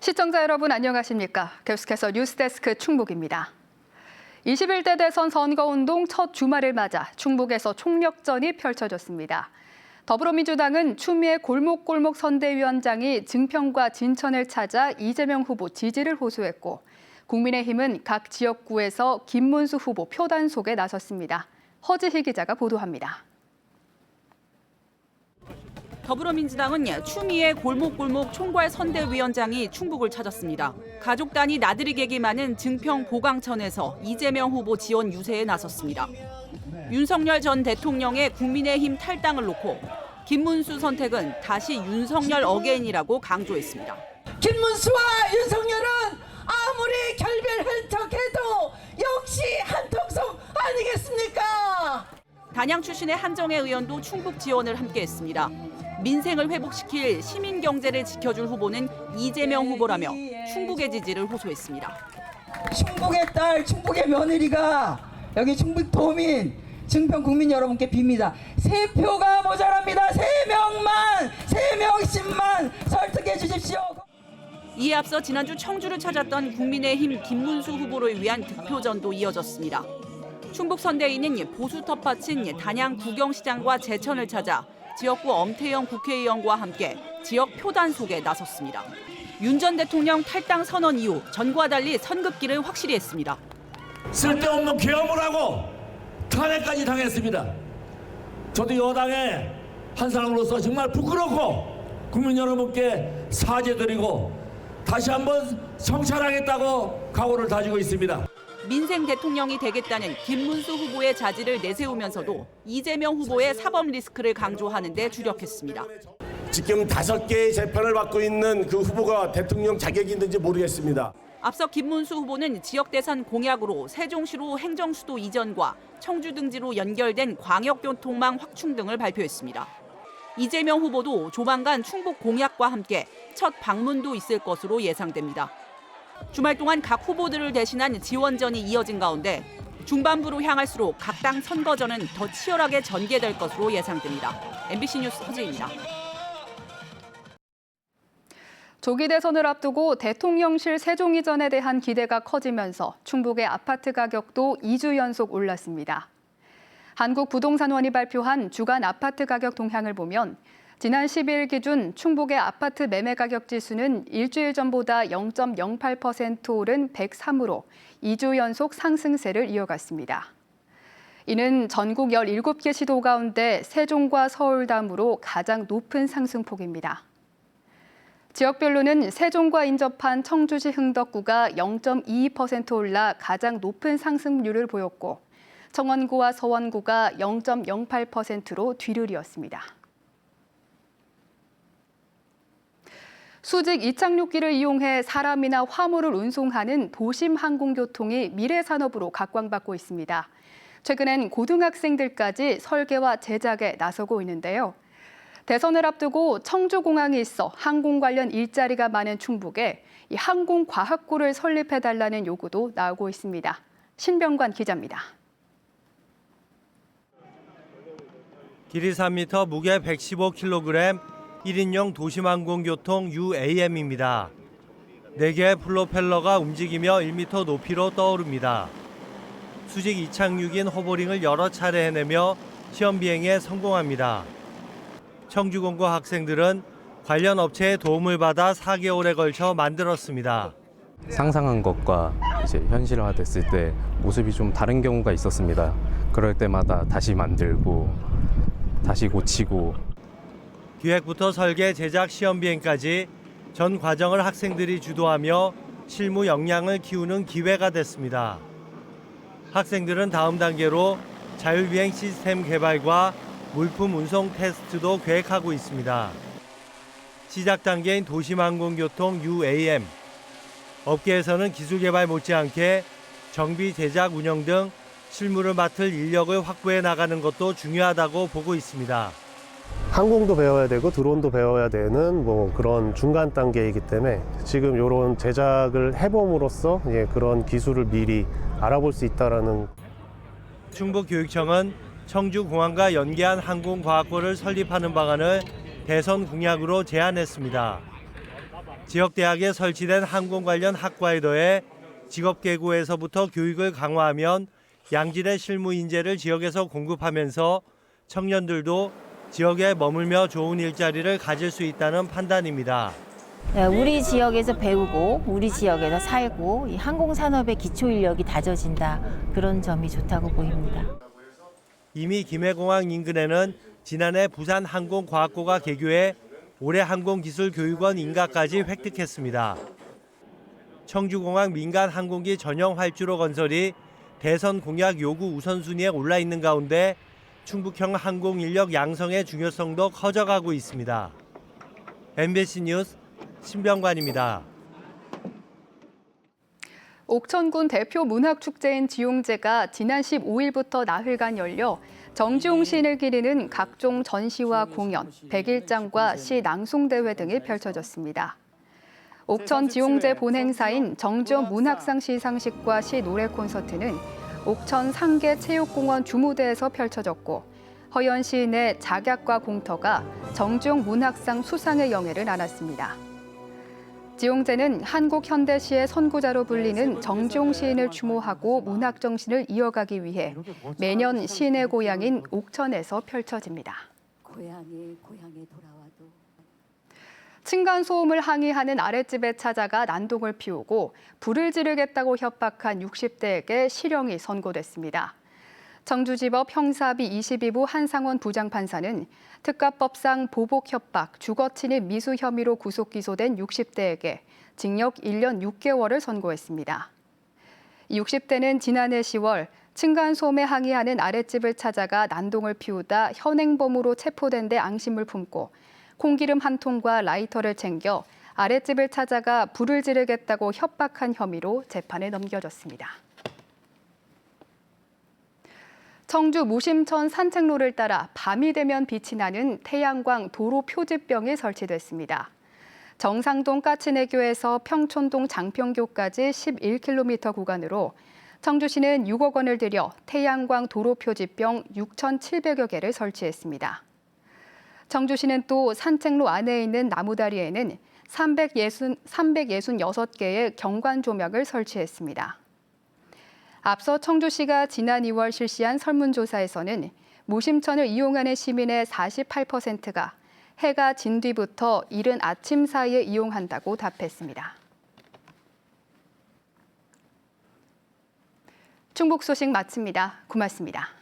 시청자 여러분 안녕하십니까? 계속해서 뉴스데스크 충북입니다. 21대 대선 선거운동 첫 주말을 맞아 충북에서 총력전이 펼쳐졌습니다. 더불어민주당은 추미애 골목골목 선대위원장이 증평과 진천을 찾아 이재명 후보 지지를 호소했고, 국민의힘은 각 지역구에서 김문수 후보 표단속에 나섰습니다. 허지희 기자가 보도합니다. 더불어민주당은 추미애 골목골목 총괄 선대위원장이 충북을 찾았습니다. 가족 단위 나들이 객이 많은 증평 보강천에서 이재명 후보 지원 유세에 나섰습니다. 윤석열 전 대통령의 국민의힘 탈당을 놓고 김문수 선택은 다시 윤석열 어게인이라고 강조했습니다. 김문수와 윤석열은 아무리 결별한 척해도 역시 한통속 아니겠습니까? 단양 출신의 한정혜 의원도 충북 지원을 함께했습니다. 민생을 회복시킬 시민 경제를 지켜줄 후보는 이재명 후보라며 충북의 지지를 호소했습니다. 충북의 딸, 충북의 며느리가 여기 충북 도민, 증평 국민 여러분께 빕니다. 3표가 모자랍니다. 3명씩만 설득해 주십시오. 이에 앞서 지난주 청주를 찾았던 국민의힘 김문수 후보를 위한 득표전도 이어졌습니다. 충북 선대위는 보수 텃밭인 단양 구경시장과 제천을 찾아 지역구 엄태영 국회의원과 함께 지역 표단속에 나섰습니다. 윤 전 대통령 탈당 선언 이후 전과 달리 선긋기를 확실히 했습니다. 쓸데없는 계엄을 하고 탄핵까지 당했습니다. 저도 여당의 한 사람으로서 정말 부끄럽고 국민 여러분께 사죄드리고 다시 한번 성찰하겠다고 각오를 다지고 있습니다. 민생 대통령이 되겠다는 김문수 후보의 자질을 내세우면서도 이재명 후보의 사법 리스크를 강조하는 데 주력했습니다. 지금 5개의 재판을 받고 있는 그 후보가 대통령 자격이 있는지 모르겠습니다. 앞서 김문수 후보는 지역 대선 공약으로 세종시로 행정수도 이전과 청주 등지로 연결된 광역교통망 확충 등을 발표했습니다. 이재명 후보도 조만간 충북 공약과 함께 첫 방문도 있을 것으로 예상됩니다. 주말 동안 각 후보들을 대신한 지원전이 이어진 가운데 중반부로 향할수록 각 당 선거전은 더 치열하게 전개될 것으로 예상됩니다. MBC 뉴스 허지입니다. 조기 대선을 앞두고 대통령실 세종 이전에 대한 기대가 커지면서 충북의 아파트 가격도 2주 연속 올랐습니다. 한국부동산원이 발표한 주간 아파트 가격 동향을 보면 지난 10일 기준 충북의 아파트 매매 가격 지수는 일주일 전보다 0.08% 오른 103으로 2주 연속 상승세를 이어갔습니다. 이는 전국 17개 시도 가운데 세종과 서울 다음으로 가장 높은 상승폭입니다. 지역별로는 세종과 인접한 청주시 흥덕구가 0.22% 올라 가장 높은 상승률을 보였고, 청원구와 서원구가 0.08%로 뒤를 이었습니다. 수직 이착륙기를 이용해 사람이나 화물을 운송하는 도심 항공교통이 미래 산업으로 각광받고 있습니다. 최근엔 고등학생들까지 설계와 제작에 나서고 있는데요. 대선을 앞두고 청주공항이 있어 항공 관련 일자리가 많은 충북에 이 항공과학고를 설립해달라는 요구도 나오고 있습니다. 신병관 기자입니다. 길이 3m, 무게 115kg, 1인용 도심항공교통 UAM입니다. 4개의 플로펠러가 움직이며 1m 높이로 떠오릅니다. 수직 이착륙인 호버링을 여러 차례 해내며 시험 비행에 성공합니다. 청주공고 학생들은 관련 업체의 도움을 받아 4개월에 걸쳐 만들었습니다. 상상한 것과 이제 현실화됐을 때 모습이 좀 다른 경우가 있었습니다. 그럴 때마다 다시 만들고 다시 고치고. 기획부터 설계, 제작, 시험 비행까지 전 과정을 학생들이 주도하며 실무 역량을 키우는 기회가 됐습니다. 학생들은 다음 단계로 자율비행 시스템 개발과 물품 운송 테스트도 계획하고 있습니다. 시작 단계인 도심항공교통 UAM. 업계에서는 기술 개발 못지않게 정비, 제작, 운영 등 실무를 맡을 인력을 확보해 나가는 것도 중요하다고 보고 있습니다. 항공도 배워야 되고 드론도 배워야 되는 그런 중간 단계이기 때문에 지금 이런 제작을 해봄으로써 그런 기술을 미리 알아볼 수 있다라는. 충북교육청은 청주공항과 연계한 항공과학고를 설립하는 방안을 대선 공약으로 제안했습니다. 지역 대학에 설치된 항공 관련 학과에 더해 직업계고에서부터 교육을 강화하면 양질의 실무 인재를 지역에서 공급하면서 청년들도 지역에 머물며 좋은 일자리를 가질 수 있다는 판단입니다. 우리 지역에서 배우고 우리 지역에서 살고 이 항공산업의 기초 인력이 다져진다. 그런 점이 좋다고 보입니다. 이미 김해공항 인근에는 지난해 부산항공과학고가 개교해 올해 항공기술교육원 인가까지 획득했습니다. 청주공항 민간 항공기 전용 활주로 건설이 대선 공약 요구 우선순위에 올라 있는 가운데 충북형 항공인력 양성의 중요성도 커져가고 있습니다. MBC 뉴스 신병관입니다. 옥천군 대표 문학축제인 지용제가 지난 15일부터 나흘간 열려 정지용 시인을 기리는 각종 전시와 공연, 백일장과 시 낭송대회 등이 펼쳐졌습니다. 옥천 지용제 본행사인 정지용 문학상 시상식과 시 노래 콘서트는 옥천 상계체육공원 주무대에서 펼쳐졌고 허연 시인의 작약과 공터가 정지용 문학상 수상의 영예를 안았습니다. 지용제는 한국 현대시의 선구자로 불리는 정지용 시인을 추모하고 문학 정신을 이어가기 위해 매년 시인의 고향인 옥천에서 펼쳐집니다. 고향에 돌아와도 층간소음을 항의하는 아랫집에 찾아가 난동을 피우고 불을 지르겠다고 협박한 60대에게 실형이 선고됐습니다. 청주지법 형사비 22부 한상원 부장판사는 특가법상 보복 협박, 주거침입 미수 혐의로 구속 기소된 60대에게 징역 1년 6개월을 선고했습니다. 60대는 지난해 10월 층간소음에 항의하는 아랫집을 찾아가 난동을 피우다 현행범으로 체포된 데 앙심을 품고 콩기름 한 통과 라이터를 챙겨 아랫집을 찾아가 불을 지르겠다고 협박한 혐의로 재판에 넘겨졌습니다. 청주 무심천 산책로를 따라 밤이 되면 빛이 나는 태양광 도로 표지병이 설치됐습니다. 정상동 까치내교에서 평촌동 장평교까지 11km 구간으로 청주시는 6억 원을 들여 태양광 도로 표지병 6,700여 개를 설치했습니다. 청주시는 또 산책로 안에 있는 나무다리에는 366개의 경관 조명을 설치했습니다. 앞서 청주시가 지난 2월 실시한 설문조사에서는 무심천을 이용하는 시민의 48%가 해가 진 뒤부터 이른 아침 사이에 이용한다고 답했습니다. 충북 소식 마칩니다. 고맙습니다.